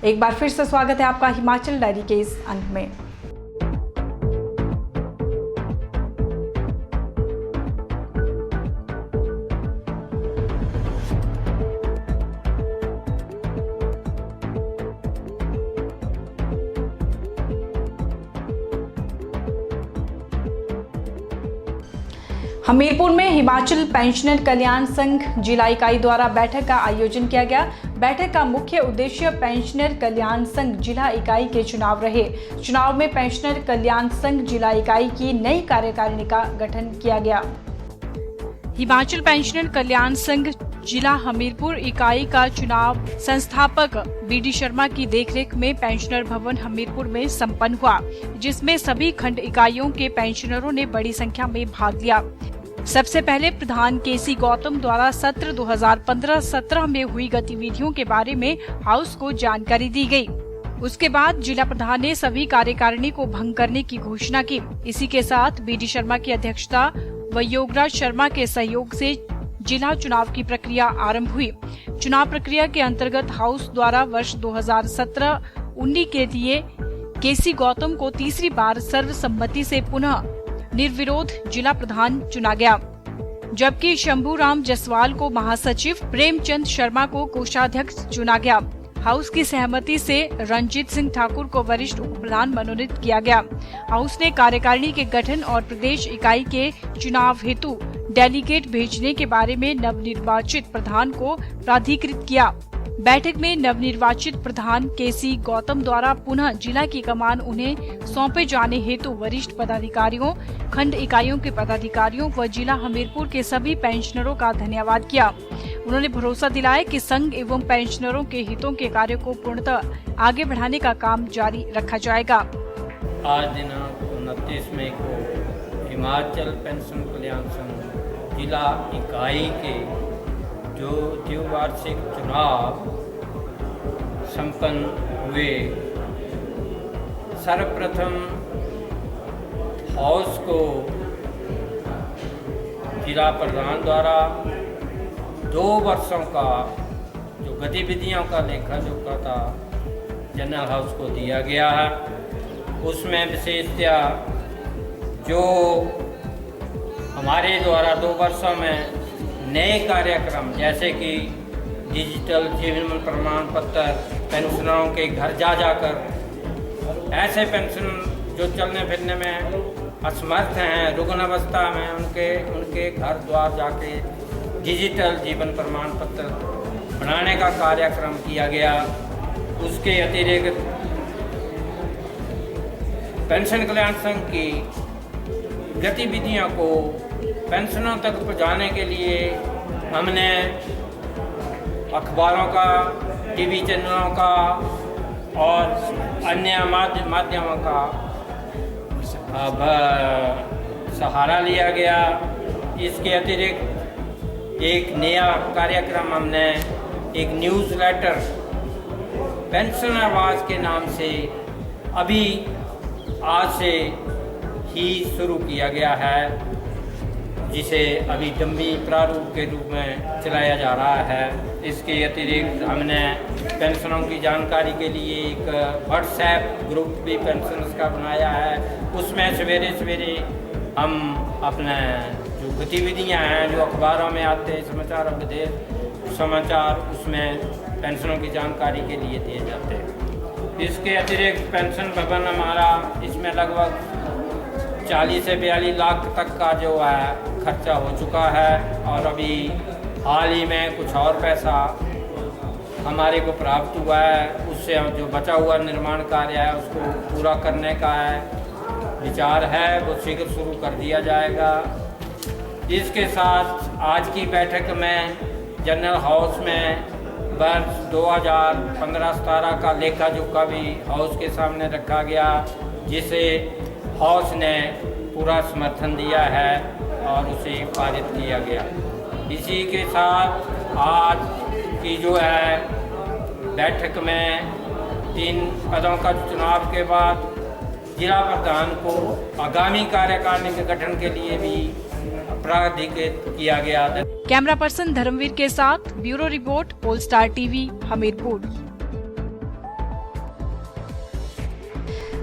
एक बार फिर से स्वागत है आपका हिमाचल डायरी के इस अंक में। हमीरपुर में हिमाचल पेंशनर कल्याण संघ जिला इकाई द्वारा बैठक का आयोजन किया गया। बैठक का मुख्य उद्देश्य पेंशनर कल्याण संघ जिला इकाई के चुनाव रहे। चुनाव में पेंशनर कल्याण संघ जिला इकाई की नई कार्यकारिणी का गठन किया गया। हिमाचल पेंशनर कल्याण संघ जिला हमीरपुर इकाई का चुनाव संस्थापक बीडी शर्मा की देखरेख में पेंशनर भवन हमीरपुर में संपन्न हुआ, जिसमें सभी खंड इकाइयों के पेंशनरों ने बड़ी संख्या में भाग लिया। सबसे पहले प्रधान केसी गौतम द्वारा सत्र 2015-17 में हुई गतिविधियों के बारे में हाउस को जानकारी दी गई। उसके बाद जिला प्रधान ने सभी कार्यकारिणी को भंग करने की घोषणा की। इसी के साथ बीडी शर्मा की अध्यक्षता व योगराज शर्मा के सहयोग से जिला चुनाव की प्रक्रिया आरंभ हुई। चुनाव प्रक्रिया के अंतर्गत हाउस द्वारा वर्ष 2017-19 के लिए केसी गौतम को तीसरी बार सर्वसम्मति से पुनः निर्विरोध जिला प्रधान चुना गया, जबकि शंभू राम जसवाल को महासचिव, प्रेमचंद शर्मा को कोषाध्यक्ष चुना गया। हाउस की सहमति से रंजीत सिंह ठाकुर को वरिष्ठ उप प्रधान मनोनीत किया गया। हाउस ने कार्यकारिणी के गठन और प्रदेश इकाई के चुनाव हेतु डेलीगेट भेजने के बारे में नवनिर्वाचित प्रधान को प्राधिकृत किया। बैठक में नवनिर्वाचित प्रधान केसी गौतम द्वारा पुनः जिला की कमान उन्हें सौंपे जाने हेतु वरिष्ठ पदाधिकारियों, खंड इकाइयों के पदाधिकारियों व जिला हमीरपुर के सभी पेंशनरों का धन्यवाद किया। उन्होंने भरोसा दिलाया कि संघ एवं पेंशनरों के हितों के कार्य को पूर्णतः आगे बढ़ाने का काम जारी रखा जाएगा। आज दिनांक 29 मई को हिमाचल पेंशन कल्याण संघ जिला इकाई के जो द्विवार्षिक चुनाव संपन्न हुए। सर्वप्रथम हाउस को जिला प्रधान द्वारा 2 वर्षों का जो गतिविधियों का लेखा जोखा था जनरल हाउस को दिया गया है। उसमें विशेषतया जो हमारे द्वारा 2 वर्षों में नए कार्यक्रम जैसे कि डिजिटल जीवन प्रमाण पत्र, पेंशनरों के घर जा जाकर ऐसे पेंशन जो चलने फिरने में असमर्थ हैं, रुग्ण अवस्था में, उनके घर द्वार जाके डिजिटल जीवन प्रमाण पत्र बनाने का कार्यक्रम किया गया। उसके अतिरिक्त पेंशन कल्याण संघ की गतिविधियों को पेंशनों तक पहुँचाने के लिए हमने अखबारों का, टीवी चैनलों का और अन्य माध्यमों का सहारा लिया गया। इसके अतिरिक्त एक नया कार्यक्रम हमने एक न्यूज़लेटर पेंशन आवाज़ के नाम से अभी आज से ही शुरू किया गया है, जिसे अभी डम्मी प्रारूप के रूप में चलाया जा रहा है। इसके अतिरिक्त हमने पेंशनों की जानकारी के लिए एक व्हाट्सएप ग्रुप भी पेंशनर्स का बनाया है। उसमें सवेरे सवेरे हम अपने जो गतिविधियां हैं जो अखबारों में आते हैं, समाचार उसमें पेंशनों की जानकारी के लिए दिए जाते हैं। इसके अतिरिक्त पेंशन भवन हमारा इसमें लगभग 40 से 42 लाख तक का जो है खर्चा हो चुका है और अभी हाल ही में कुछ और पैसा हमारे को प्राप्त हुआ है। उससे जो बचा हुआ निर्माण कार्य है उसको पूरा करने का विचार है, वो शीघ्र शुरू कर दिया जाएगा। इसके साथ आज की बैठक में जनरल हाउस में वर्ष 2015-17 का लेखा जोखा भी हाउस के सामने रखा गया, जिसे हाउस ने पूरा समर्थन दिया है और उसे पारित किया गया। इसी के साथ आज की जो है बैठक में 3 पदों का चुनाव के बाद जिला प्रधान को आगामी कार्यकारिणी के गठन के लिए भी प्राधिकृत किया गया। कैमरा पर्सन धर्मवीर के साथ bureau report, Polestar TV, Hamirpur.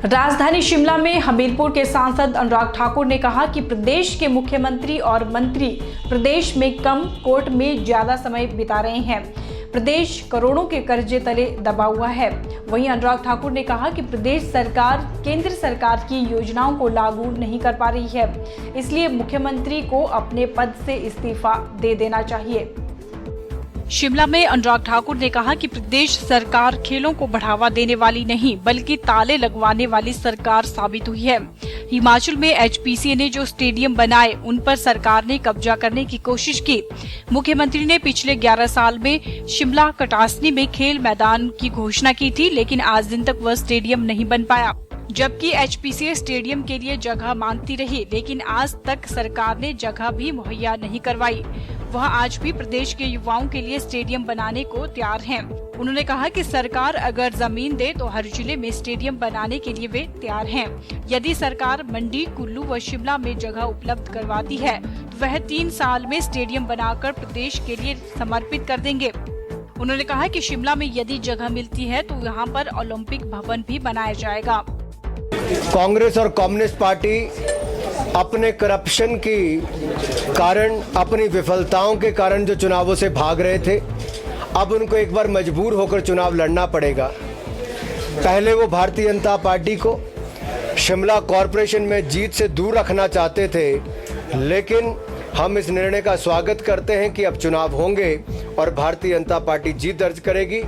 राजधानी शिमला में हमीरपुर के सांसद अनुराग ठाकुर ने कहा कि प्रदेश के मुख्यमंत्री और मंत्री प्रदेश में कम, कोर्ट में ज्यादा समय बिता रहे हैं। प्रदेश करोड़ों के कर्जे तले दबा हुआ है। वहीं अनुराग ठाकुर ने कहा कि प्रदेश सरकार केंद्र सरकार की योजनाओं को लागू नहीं कर पा रही है, इसलिए मुख्यमंत्री को अपने पद से इस्तीफा दे देना चाहिए। शिमला में अनुराग ठाकुर ने कहा कि प्रदेश सरकार खेलों को बढ़ावा देने वाली नहीं बल्कि ताले लगवाने वाली सरकार साबित हुई है। हिमाचल में एचपीसीए ने जो स्टेडियम बनाए उन पर सरकार ने कब्जा करने की कोशिश की। मुख्यमंत्री ने पिछले 11 साल में शिमला कटासनी में खेल मैदान की घोषणा की थी, लेकिन आज दिन तक वह स्टेडियम नहीं बन पाया। जबकि एचपीसीए स्टेडियम के लिए जगह मांगती रही, लेकिन आज तक सरकार ने जगह भी मुहैया नहीं करवाई। वह आज भी प्रदेश के युवाओं के लिए स्टेडियम बनाने को तैयार हैं। उन्होंने कहा कि सरकार अगर जमीन दे तो हर जिले में स्टेडियम बनाने के लिए वे तैयार हैं। यदि सरकार मंडी, कुल्लू व शिमला में जगह उपलब्ध करवाती है तो वह 3 साल में स्टेडियम बनाकर प्रदेश के लिए समर्पित कर देंगे। उन्होंने कहा कि शिमला में यदि जगह मिलती है तो यहाँ पर ओलंपिक भवन भी बनाया जाएगा। कांग्रेस और कम्युनिस्ट पार्टी अपने करप्शन के कारण, अपनी विफलताओं के कारण जो चुनावों से भाग रहे थे, अब उनको एक बार मजबूर होकर चुनाव लड़ना पड़ेगा। पहले वो भारतीय जनता पार्टी को शिमला कॉरपोरेशन में जीत से दूर रखना चाहते थे, लेकिन हम इस निर्णय का स्वागत करते हैं कि अब चुनाव होंगे और भारतीय जनता पार्टी जीत दर्ज करेगी।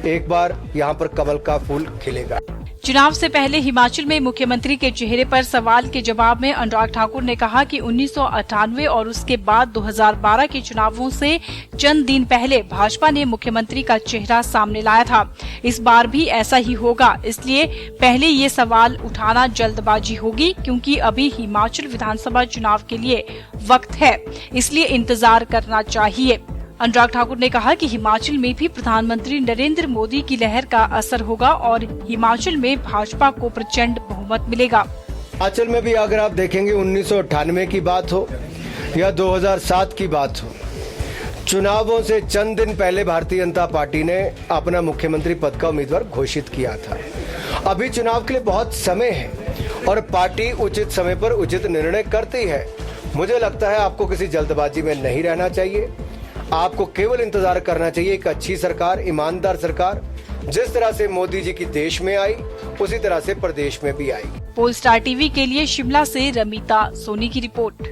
एक बार यहाँ पर कमल का फूल खिलेगा। चुनाव से पहले हिमाचल में मुख्यमंत्री के चेहरे पर सवाल के जवाब में अनुराग ठाकुर ने कहा कि 1998 और उसके बाद 2012 के चुनावों से चंद दिन पहले भाजपा ने मुख्यमंत्री का चेहरा सामने लाया था। इस बार भी ऐसा ही होगा, इसलिए पहले ये सवाल उठाना जल्दबाजी होगी, क्योंकि अभी हिमाचल विधानसभा चुनाव के लिए वक्त है, इसलिए इंतजार करना चाहिए। अनुराग ठाकुर ने कहा कि हिमाचल में भी प्रधानमंत्री नरेंद्र मोदी की लहर का असर होगा और हिमाचल में भाजपा को प्रचंड बहुमत मिलेगा। हिमाचल में भी अगर आप देखेंगे 1998 की बात हो या 2007 की बात हो, चुनावों से चंद दिन पहले भारतीय जनता पार्टी ने अपना मुख्यमंत्री पद का उम्मीदवार घोषित किया था। अभी चुनाव के लिए बहुत समय है और पार्टी उचित समय पर उचित निर्णय करती है। मुझे लगता है आपको किसी जल्दबाजी में नहीं रहना चाहिए। आपको केवल इंतजार करना चाहिए एक अच्छी सरकार, ईमानदार सरकार, जिस तरह से मोदी जी की देश में आई उसी तरह से प्रदेश में भी आई। पोलस्टार टीवी के लिए शिमला से रमिता सोनी की रिपोर्ट।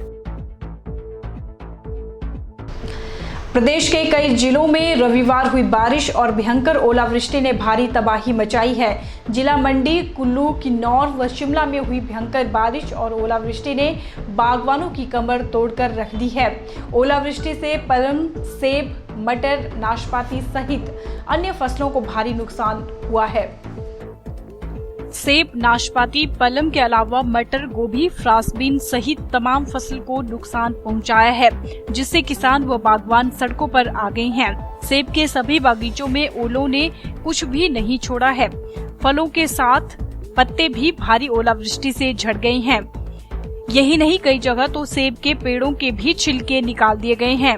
प्रदेश के कई जिलों में रविवार हुई बारिश और भयंकर ओलावृष्टि ने भारी तबाही मचाई है। जिला मंडी, कुल्लू, किन्नौर व शिमला में हुई भयंकर बारिश और ओलावृष्टि ने बागवानों की कमर तोड़कर रख दी है। ओलावृष्टि से पलम, सेब, मटर, नाशपाती सहित अन्य फसलों को भारी नुकसान हुआ है। सेब, नाशपाती, पलम के अलावा मटर, गोभी, फ्रांसबीन सहित तमाम फसल को नुकसान पहुंचाया है, जिससे किसान व बागवान सड़कों पर आ गए हैं। सेब के सभी बागीचों में ओलों ने कुछ भी नहीं छोड़ा है। फलों के साथ पत्ते भी भारी ओलावृष्टि से झड़ गए हैं। यही नहीं, कई जगह तो सेब के पेड़ों के भी छिलके निकाल दिए गए हैं।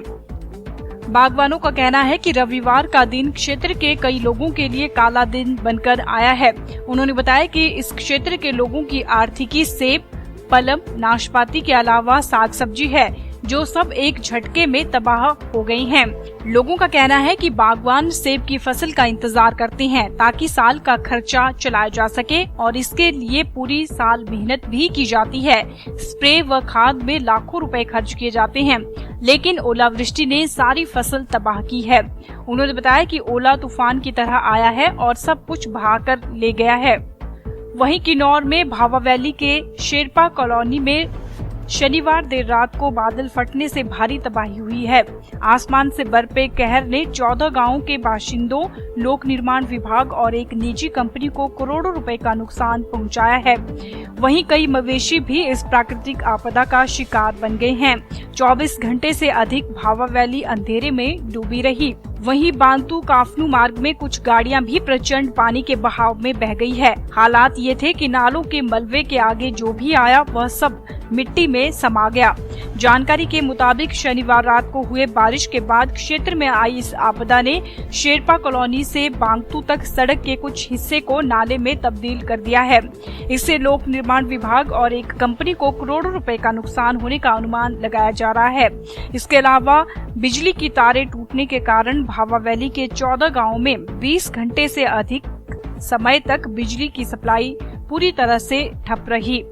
बागवानों का कहना है कि रविवार का दिन क्षेत्र के कई लोगों के लिए काला दिन बनकर आया है। उन्होंने बताया कि इस क्षेत्र के लोगों की आर्थिकी सेब, पलम, नाशपाती के अलावा साग सब्जी है, जो सब एक झटके में तबाह हो गई हैं। लोगों का कहना है कि बागवान सेब की फसल का इंतजार करते हैं ताकि साल का खर्चा चलाया जा सके और इसके लिए पूरी साल मेहनत भी की जाती है। स्प्रे व खाद में लाखों रुपए खर्च किए जाते हैं, लेकिन ओलावृष्टि ने सारी फसल तबाह की है। उन्होंने बताया कि ओला तूफान की तरह आया है और सब कुछ बहाकर ले गया है। वहीं किन्नौर में भावा वैली के शेरपा कॉलोनी में शनिवार देर रात को बादल फटने से भारी तबाही हुई है। आसमान से बरपे कहर ने 14 गांवों के बाशिंदों, लोक निर्माण विभाग और एक निजी कंपनी को करोड़ों रुपए का नुकसान पहुंचाया है। वहीं कई मवेशी भी इस प्राकृतिक आपदा का शिकार बन गए हैं। 24 घंटे से अधिक भावा वैली अंधेरे में डूबी रही। वहीं बांतू काफनू मार्ग में कुछ गाड़ियां भी प्रचंड पानी के बहाव में बह गई है। हालात ये थे कि नालों के मलबे के आगे जो भी आया वह सब मिट्टी में समा गया। जानकारी के मुताबिक शनिवार रात को हुए बारिश के बाद क्षेत्र में आई इस आपदा ने शेरपा कॉलोनी से बांतू तक सड़क के कुछ हिस्से को नाले में तब्दील कर दिया है। इससे लोक निर्माण विभाग और एक कंपनी को करोड़ों रुपए का नुकसान होने का अनुमान लगाया जा रहा है। इसके अलावा बिजली की तारें टूटने के कारण भावा वैली के 14 गांवों में 20 घंटे से अधिक समय तक बिजली की सप्लाई पूरी तरह से ठप रही।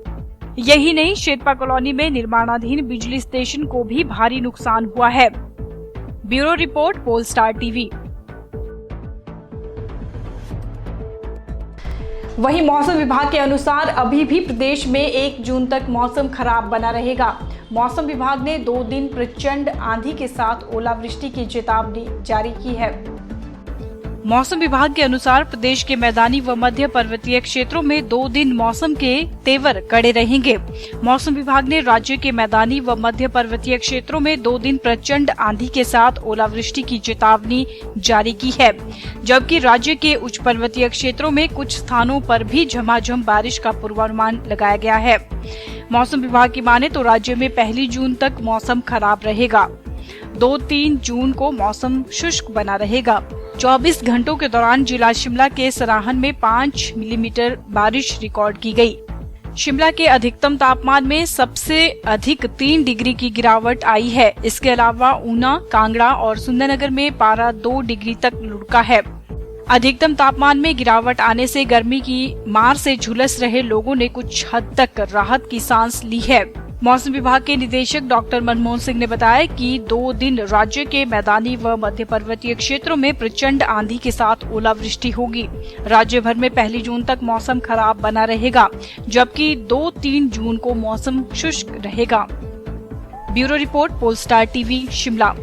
यही नहीं, शेरपा कॉलोनी में निर्माणाधीन बिजली स्टेशन को भी भारी नुकसान हुआ है। Bureau report, Polestar TV. वहीं मौसम विभाग के अनुसार अभी भी प्रदेश में 1 जून तक मौसम खराब बना रहेगा। मौसम विभाग ने 2 दिन प्रचंड आंधी के साथ ओलावृष्टि की चेतावनी जारी की है। मौसम विभाग के अनुसार प्रदेश के मैदानी व मध्य पर्वतीय क्षेत्रों में 2 दिन मौसम के तेवर कड़े रहेंगे। मौसम विभाग ने राज्य के मैदानी व मध्य पर्वतीय क्षेत्रों में 2 दिन प्रचंड आंधी के साथ ओलावृष्टि की चेतावनी जारी की है, जबकि राज्य के उच्च पर्वतीय क्षेत्रों में कुछ स्थानों पर भी झमाझम बारिश का पूर्वानुमान लगाया गया है। मौसम विभाग की माने तो राज्य में 1 जून तक मौसम खराब रहेगा। 2-3 जून को मौसम शुष्क बना रहेगा। 24 घंटों के दौरान जिला शिमला के सराहन में 5 मिलीमीटर बारिश रिकॉर्ड की गई। शिमला के अधिकतम तापमान में सबसे अधिक 3 डिग्री की गिरावट आई है। इसके अलावा ऊना, कांगड़ा और सुंदरनगर में पारा 2 डिग्री तक लुढ़का है। अधिकतम तापमान में गिरावट आने से गर्मी की मार से झुलस रहे लोगों ने कुछ हद तक राहत की सांस ली है। मौसम विभाग के निदेशक डॉक्टर मनमोहन सिंह ने बताया कि 2 दिन राज्य के मैदानी व मध्य पर्वतीय क्षेत्रों में प्रचंड आंधी के साथ ओलावृष्टि होगी। राज्य भर में 1 जून तक मौसम खराब बना रहेगा, जबकि 2-3 जून को मौसम शुष्क रहेगा। Bureau report, Polestar TV, Shimla.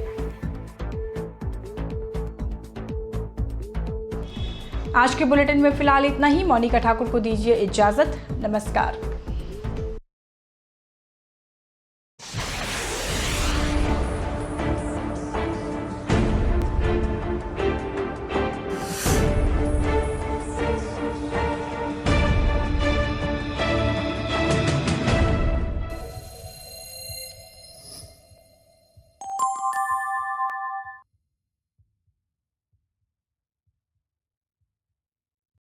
आज के बुलेटिन में फिलहाल इतना ही। मोनिका ठाकुर को दीजिए इजाजत। नमस्कार।